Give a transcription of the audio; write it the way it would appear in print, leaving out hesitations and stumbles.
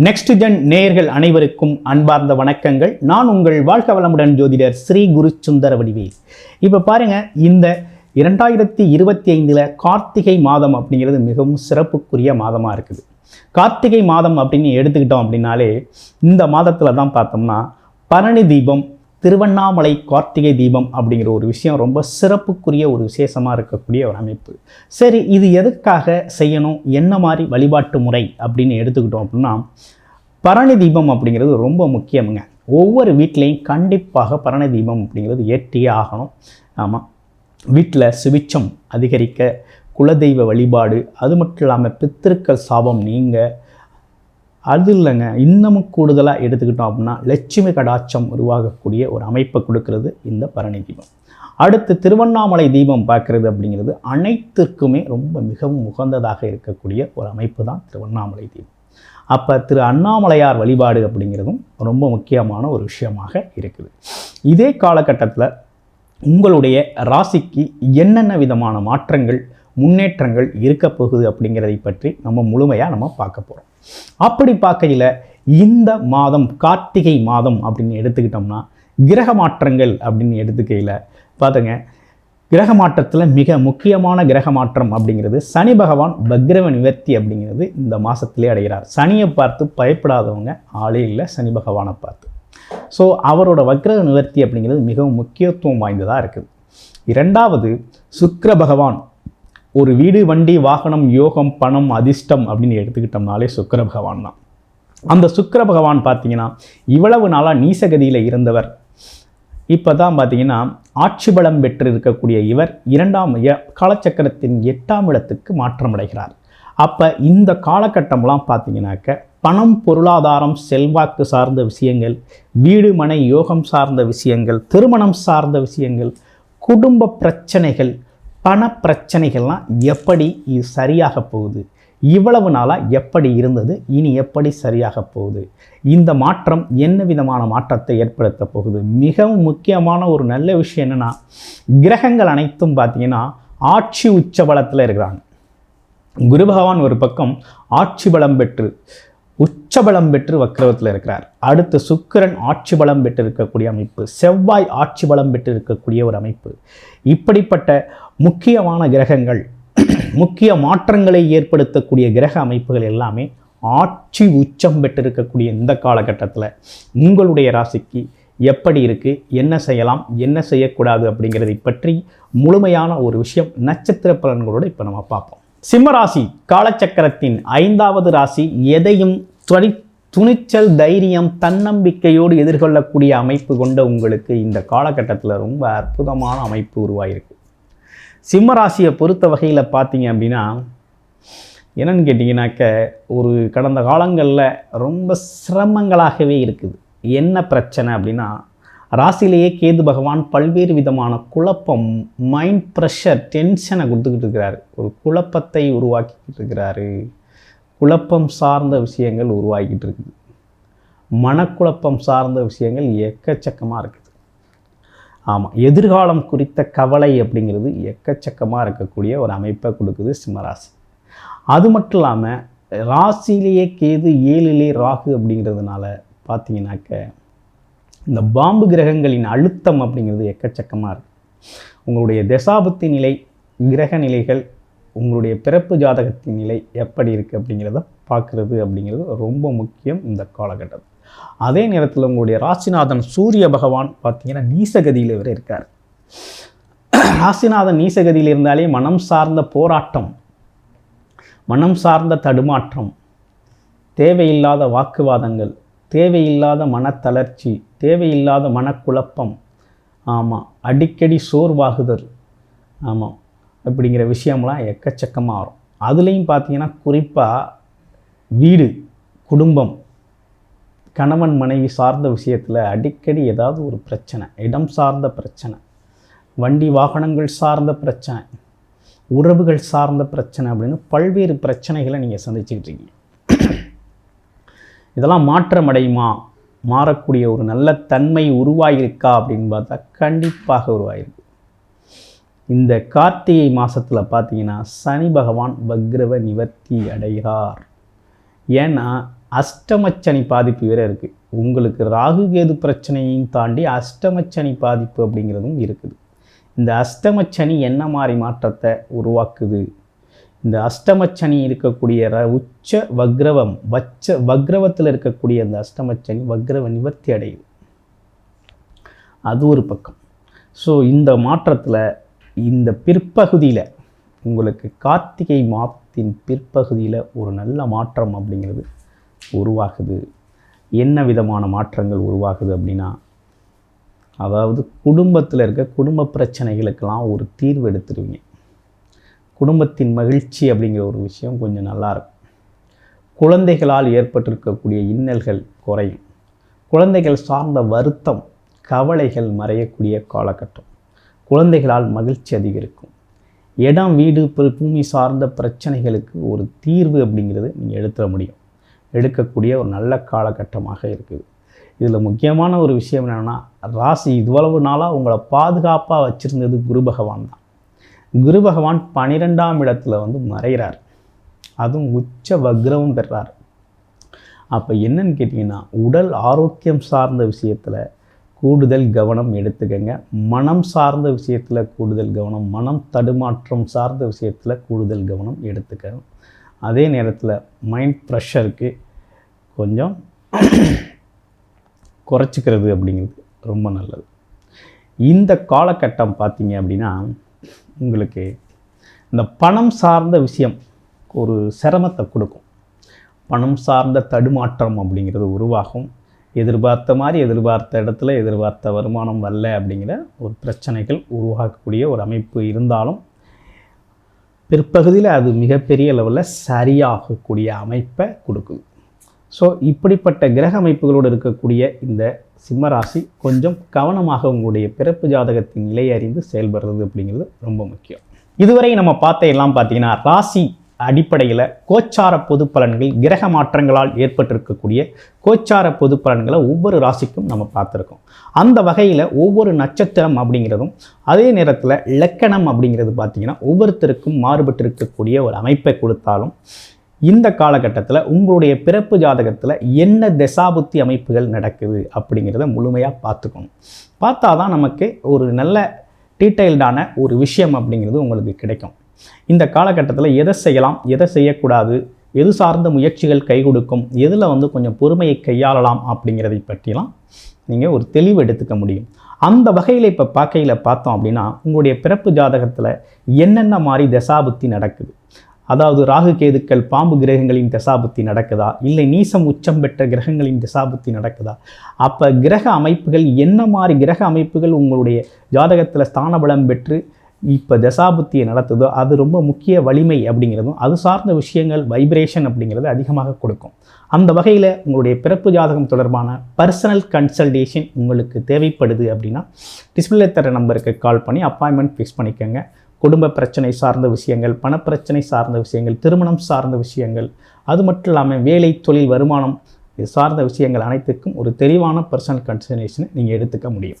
Next gen நேயர்கள் அனைவருக்கும் அன்பார்ந்த வணக்கங்கள். நான் உங்கள் வாழ்க வளமுடன் ஜோதிடர் ஸ்ரீ குரு சுந்தர வடிவேல். இப்போ பாருங்க, இந்த 2025 கார்த்திகை மாதம் அப்படிங்கிறது மிகவும் சிறப்புக்குரிய மாதமாக இருக்குது. கார்த்திகை மாதம் அப்படின்னு எடுத்துக்கிட்டோம் அப்படின்னாலே இந்த மாதத்தில் தான் பார்த்தோம்னா பரணி தீபம், திருவண்ணாமலை கார்த்திகை தீபம் அப்படிங்கிற ஒரு விஷயம் ரொம்ப சிறப்புக்குரிய ஒரு விசேஷமாக இருக்கக்கூடிய ஒரு அமைப்பு. சரி, இது எதுக்காக செய்யணும், என்ன மாதிரி வழிபாட்டு முறை அப்படின்னு எடுத்துக்கிட்டோம் அப்படின்னா, பரணி தீபம் அப்படிங்கிறது ரொம்ப முக்கியமுங்க. ஒவ்வொரு வீட்லேயும் கண்டிப்பாக பரணி தீபம் அப்படிங்கிறது ஏற்றியே ஆகணும். ஆமாம், வீட்டில் சுபிட்சம் அதிகரிக்க, குலதெய்வ வழிபாடு, அது மட்டும் இல்லாமல் பித்திருக்கள் சாபம் நீங்க, அது இல்லைங்க, இன்னமும் கூடுதலாக எடுத்துக்கிட்டோம் அப்படின்னா லட்சுமி கடாட்சம் உருவாகக்கூடிய ஒரு அமைப்பை கொடுக்கறது இந்த பரணி தீபம். அடுத்து திருவண்ணாமலை தீபம் பார்க்குறது அப்படிங்கிறது அனைத்திற்குமே ரொம்ப மிகவும் உகந்ததாக இருக்கக்கூடிய ஒரு அமைப்பு தான் திருவண்ணாமலை தீபம். அப்போ திரு அண்ணாமலையார் வழிபாடு அப்படிங்கிறதும் ரொம்ப முக்கியமான ஒரு விஷயமாக இருக்குது. இதே காலகட்டத்தில் உங்களுடைய ராசிக்கு என்னென்ன விதமான மாற்றங்கள், முன்னேற்றங்கள் இருக்க போகுது அப்படிங்கிறதை பற்றி நம்ம முழுமையாக பார்க்க போகிறோம். அப்படி பார்க்கையில் இந்த மாதம் கார்த்திகை மாதம் அப்படின்னு எடுத்துக்கிட்டோம்னா கிரக மாற்றங்கள் அப்படின்னு எடுத்துக்கையில் பார்த்துங்க, கிரக மாற்றத்தில் மிக முக்கியமான கிரக மாற்றம் அப்படிங்கிறது சனி பகவான் வக்ரவ நிவர்த்தி அப்படிங்கிறது இந்த மாதத்திலே அடைகிறார். சனியை பார்த்து பயப்படாதவங்க ஆளே இல்லை, சனி பகவானை பார்த்து. ஸோ அவரோட வக்ரவ நிவர்த்தி அப்படிங்கிறது மிகவும் முக்கியத்துவம் வாய்ந்ததாக இருக்குது. இரண்டாவது, சுக்கிர பகவான் ஒரு வீடு, வண்டி, வாகனம், யோகம், பணம், அதிர்ஷ்டம் அப்படின்னு எடுத்துக்கிட்டோம்னாலே சுக்கிர பகவான் தான். அந்த சுக்கிர பகவான் பார்த்தீங்கன்னா இவ்வளவு நாளாக நீசகதியில் இருந்தவர் இப்போ தான் பார்த்தீங்கன்னா ஆட்சி பலம் பெற்று இருக்கக்கூடிய இவர் இரண்டாம் காலச்சக்கரத்தின் 8ஆம் இடத்துக்கு மாற்றமடைகிறார். அப்போ இந்த காலகட்டம்லாம் பார்த்தீங்கன்னாக்க பணம், பொருளாதாரம், செல்வாக்கு சார்ந்த விஷயங்கள், வீடு, மனை, யோகம் சார்ந்த விஷயங்கள், திருமணம் சார்ந்த விஷயங்கள், குடும்ப பிரச்சனைகள், பண பிரச்சனைகள்லாம் எப்படி இது சரியாக போகுது, இவ்வளவு நாளாக எப்படி இருந்தது, இனி எப்படி சரியாக போகுது, இந்த மாற்றம் என்ன விதமான மாற்றத்தை ஏற்படுத்த போகுது. மிகவும் முக்கியமான ஒரு நல்ல விஷயம் என்னென்னா, கிரகங்கள் அனைத்தும் பார்த்திங்கன்னா ஆட்சி உச்ச பலத்தில் இருக்கிறாங்க. குரு பகவான் ஒரு பக்கம் ஆட்சி பலம் பெற்று உச்சபலம் பெற்று வக்ரவத்தில் இருக்கிறார். அடுத்து சுக்கிரன் ஆட்சி பலம் பெற்று இருக்கக்கூடிய அமைப்பு, செவ்வாய் ஆட்சி பலம் பெற்று இருக்கக்கூடிய ஒரு அமைப்பு. இப்படிப்பட்ட முக்கியமான கிரகங்கள், முக்கிய மாற்றங்களை ஏற்படுத்தக்கூடிய கிரக அமைப்புகள் எல்லாமே ஆட்சி உச்சம் பெற்றிருக்கக்கூடிய இந்த காலகட்டத்தில் உங்களுடைய ராசிக்கு எப்படி இருக்குது, என்ன செய்யலாம், என்ன செய்யக்கூடாது அப்படிங்கிறதை பற்றி முழுமையான ஒரு விஷயம் நட்சத்திர பலன்களோடு இப்போ நம்ம பார்ப்போம். சிம்மராசி காலச்சக்கரத்தின் 5வது ராசி. எதையும் துணிச்சல், தைரியம், தன்னம்பிக்கையோடு எதிர்கொள்ளக்கூடிய அமைப்பு கொண்ட உங்களுக்கு இந்த காலகட்டத்தில் ரொம்ப அற்புதமான அமைப்பு உருவாகிருக்கு. சிம்மராசியை பொறுத்த வகையில் பார்த்தீங்க அப்படின்னா என்னன்னு கேட்டிங்கனாக்க, ஒரு கடந்த காலங்களில் ரொம்ப சிரமங்களாகவே இருக்குது. என்ன பிரச்சனை அப்படின்னா, ராசியிலேயே கேது பகவான் பல்வேறு விதமான குழப்பம், மைண்ட் ப்ரெஷர், டென்ஷனை கொடுத்துக்கிட்டு இருக்கிறாரு. ஒரு குழப்பத்தை உருவாக்கிக்கிட்டு இருக்கிறாரு. குழப்பம் சார்ந்த விஷயங்கள் உருவாகிக்கிட்டு இருக்குது. மனக்குழப்பம் சார்ந்த விஷயங்கள் எக்கச்சக்கமாக இருக்குது. ஆமாம், எதிர்காலம் குறித்த கவலை அப்படிங்கிறது எக்கச்சக்கமாக இருக்கக்கூடிய ஒரு அமைப்பை கொடுக்குது சிம்மராசி. அது மட்டும் இல்லாமல் ராசியிலேயே கேது, 7லே ராகு அப்படிங்கிறதுனால பார்த்தீங்கன்னாக்க இந்த பாம்பு கிரகங்களின் அழுத்தம் அப்படிங்கிறது எக்கச்சக்கமாக இருக்குது. உங்களுடைய தசாபுத்தி நிலை, கிரக நிலைகள், உங்களுடைய பிறப்பு ஜாதகத்தின் நிலை எப்படி இருக்குது அப்படிங்கிறத பார்க்குறது அப்படிங்கிறது ரொம்ப முக்கியம் இந்த காலகட்டம். அதே நேரத்தில் உங்களுடைய ராசிநாதன் சூரிய பகவான் பார்த்தீங்கன்னா நீசகதியில் வரை இருக்கார். ராசிநாதன் நீசகதியில் இருந்தாலே மனம் சார்ந்த போராட்டம், மனம் சார்ந்த தடுமாற்றம், தேவையில்லாத வாக்குவாதங்கள், தேவையில்லாத மனத்தளர்ச்சி, தேவையில்லாத மனக்குழப்பம், ஆமாம், அடிக்கடி சோர்வாகுதல், ஆமாம், அப்படிங்கிற விஷயம்லாம் எக்கச்சக்கமாக வரும். அதுலேயும் பார்த்தீங்கன்னா குறிப்பாக வீடு, குடும்பம், கணவன் மனைவி சார்ந்த விஷயத்தில் அடிக்கடி ஏதாவது ஒரு பிரச்சனை, இடம் சார்ந்த பிரச்சனை, வண்டி வாகனங்கள் சார்ந்த பிரச்சனை, உறவுகள் சார்ந்த பிரச்சனை அப்படின்னு பல்வேறு பிரச்சனைகளை நீங்கள் சந்திச்சுக்கிட்டு இருக்கீங்க. இதெல்லாம் மாற்றமடையுமா, மாறக்கூடிய ஒரு நல்ல தன்மை உருவாகியிருக்கா அப்படின்னு பார்த்தா கண்டிப்பாக உருவாகிருக்கு. இந்த கார்த்திகை மாதத்தில் பார்த்தீங்கன்னா சனி பகவான் வக்ரவ நிவர்த்தி அடைகிறார். ஏன்னா அஷ்டமச்சனி பாதிப்பு வேறு இருக்குது. உங்களுக்கு ராகு கேது பிரச்சனையும் தாண்டி அஷ்டமச்சனி பாதிப்பு அப்படிங்கிறதும் இருக்குது. இந்த அஷ்டமச்சனி என்ன மாதிரி மாற்றத்தை உருவாக்குது? இந்த அஷ்டமச்சனி இருக்கக்கூடிய உச்ச வக்ரவம் வக்ரவத்தில் இருக்கக்கூடிய அந்த அஷ்டமச்சனி வக்ரவ நிவர்த்தி அடையுது. அது ஒரு பக்கம். ஸோ இந்த மாற்றத்தில் இந்த பிற்பகுதியில் உங்களுக்கு கார்த்திகை மாதத்தின் பிற்பகுதியில் ஒரு நல்ல மாற்றம் அப்படிங்கிறது உருவாகுது. என்ன விதமான மாற்றங்கள் உருவாகுது அப்படின்னா, அதாவது குடும்பத்தில் இருக்க குடும்ப பிரச்சனைகளுக்கெல்லாம் ஒரு தீர்வு எடுத்துருவீங்க. குடும்பத்தின் மகிழ்ச்சி அப்படிங்கிற ஒரு விஷயம் கொஞ்சம் நல்லாயிருக்கும். குழந்தைகளால் ஏற்பட்டிருக்கக்கூடிய இன்னல்கள் குறையும். குழந்தைகள் சார்ந்த வருத்தம் கவலைகள் மறையக்கூடிய காலகட்டம். குழந்தைகளால் மகிழ்ச்சி அதிகரிக்கும். இடம் வீடு பூமி சார்ந்த பிரச்சனைகளுக்கு ஒரு தீர்வு அப்படிங்கிறது நீங்கள் எடுத்துட முடியும். எடுக்கக்கூடிய ஒரு நல்ல காலகட்டமாக இருக்குது. இதில் முக்கியமான ஒரு விஷயம் என்னென்னா, ராசி இவ்வளவு நாளாக உங்களை பாதுகாப்பாக வச்சுருந்தது குரு பகவான் தான். குரு பகவான் 12ஆம் இடத்துல மறைகிறார். அதுவும் உச்ச வக்ரமும் பெறார். அப்போ என்னன்னு கேட்டிங்கன்னா, உடல் ஆரோக்கியம் சார்ந்த விஷயத்தில் கூடுதல் கவனம் எடுத்துக்கங்க. மனம் சார்ந்த விஷயத்தில் கூடுதல் கவனம், மனம் தடுமாற்றம் சார்ந்த விஷயத்தில் கூடுதல் கவனம் எடுத்துக்கணும். அதே நேரத்தில் மைண்ட் ப்ரெஷருக்கு கொஞ்சம் குறைச்சிக்கிறது அப்படிங்கிறது ரொம்ப நல்லது. இந்த காலகட்டம் பார்த்திங்க அப்படின்னா, உங்களுக்கு இந்த பணம் சார்ந்த விஷயம் ஒரு சிரமத்தை கொடுக்கும். பணம் சார்ந்த தடுமாற்றம் அப்படிங்கிறது உருவாகும். எதிர்பார்த்த மாதிரி எதிர்பார்த்த இடத்துல எதிர்பார்த்த வருமானம் வரல அப்படிங்கிற ஒரு பிரச்சனைகள் உருவாக்கக்கூடிய ஒரு அமைப்பு இருந்தாலும், பிற்பகுதியில் அது மிகப்பெரிய லெவலில் சரியாகக்கூடிய அமைப்பை கொடுக்குது. ஸோ இப்படிப்பட்ட கிரக அமைப்புகளோடு இருக்கக்கூடிய இந்த சிம்மராசி கொஞ்சம் கவனமாக உங்களுடைய பிறப்பு ஜாதகத்தின் நிலையை அறிந்து செயல்படுறது அப்படிங்கிறது ரொம்ப முக்கியம். இதுவரை நம்ம பார்த்த எல்லாம் பார்த்தீங்கன்னா ராசி அடிப்படையில் கோச்சார பொது பலன்கள், கிரக மாற்றங்களால் ஏற்பட்டிருக்கக்கூடிய கோச்சார பொது பலன்களை ஒவ்வொரு ராசிக்கும் நம்ம பார்த்துருக்கோம். அந்த வகையில் ஒவ்வொரு நட்சத்திரம் அப்படிங்கிறதும் அதே நேரத்தில் இலக்கணம் அப்படிங்கிறது பார்த்திங்கன்னா ஒவ்வொருத்தருக்கும் மாறுபட்டிருக்கக்கூடிய ஒரு அமைப்பை கொடுத்தாலும், இந்த காலகட்டத்தில் உங்களுடைய பிறப்பு ஜாதகத்தில் என்ன தசாபுத்தி அமைப்புகள் நடக்குது அப்படிங்கிறத முழுமையாக பார்த்துக்கணும். பார்த்தா தான் நமக்கு ஒரு நல்ல டீட்டெயில்டான ஒரு விஷயம் அப்படிங்கிறது உங்களுக்கு கிடைக்கும். இந்த காலகட்டத்தில் எதை செய்யலாம், எதை செய்யக்கூடாது, எது சார்ந்த முயற்சிகள் கை கொடுக்கும், எதில் கொஞ்சம் பொறுமையை கையாளலாம் அப்படிங்கிறதை பற்றிலாம் நீங்கள் ஒரு தெளிவு எடுத்துக்க முடியும். அந்த வகையில் இப்போ பார்த்தோம் அப்படின்னா, உங்களுடைய பிறப்பு ஜாதகத்தில் என்னென்ன மாதிரி தசாபுத்தி நடக்குது, அதாவது ராகு கேதுக்கள் பாம்பு கிரகங்களின் தசாபுத்தி நடக்குதா, இல்லை நீசம் உச்சம் பெற்ற கிரகங்களின் தசாபுத்தி நடக்குதா, அப்போ கிரக அமைப்புகள் என்ன மாதிரி கிரக அமைப்புகள் உங்களுடைய ஜாதகத்தில் ஸ்தானபலம் பெற்று இப்போ தசாபுத்தியை நடத்துதோ அது ரொம்ப முக்கிய வலிமை அப்படிங்கிறதும், அது சார்ந்த விஷயங்கள் வைப்ரேஷன் அப்படிங்கிறது அதிகமாக கொடுக்கும். அந்த வகையில் உங்களுடைய பிறப்பு ஜாதகம் தொடர்பான பர்சனல் கன்சல்டேஷன் உங்களுக்கு தேவைப்படுது அப்படின்னா டிஸ்பிளே தர நம்பருக்கு கால் பண்ணி அப்பாயின்மெண்ட் ஃபிக்ஸ் பண்ணிக்கோங்க. குடும்ப பிரச்சனை சார்ந்த விஷயங்கள், பணப்பிரச்சனை சார்ந்த விஷயங்கள், திருமணம் சார்ந்த விஷயங்கள், அது மட்டும் இல்லாமல் வேலை, தொழில், வருமானம் இது சார்ந்த விஷயங்கள் அனைத்துக்கும் ஒரு தெளிவான பர்சனல் கன்சல்டேஷனை நீங்கள் எடுத்துக்க முடியும்.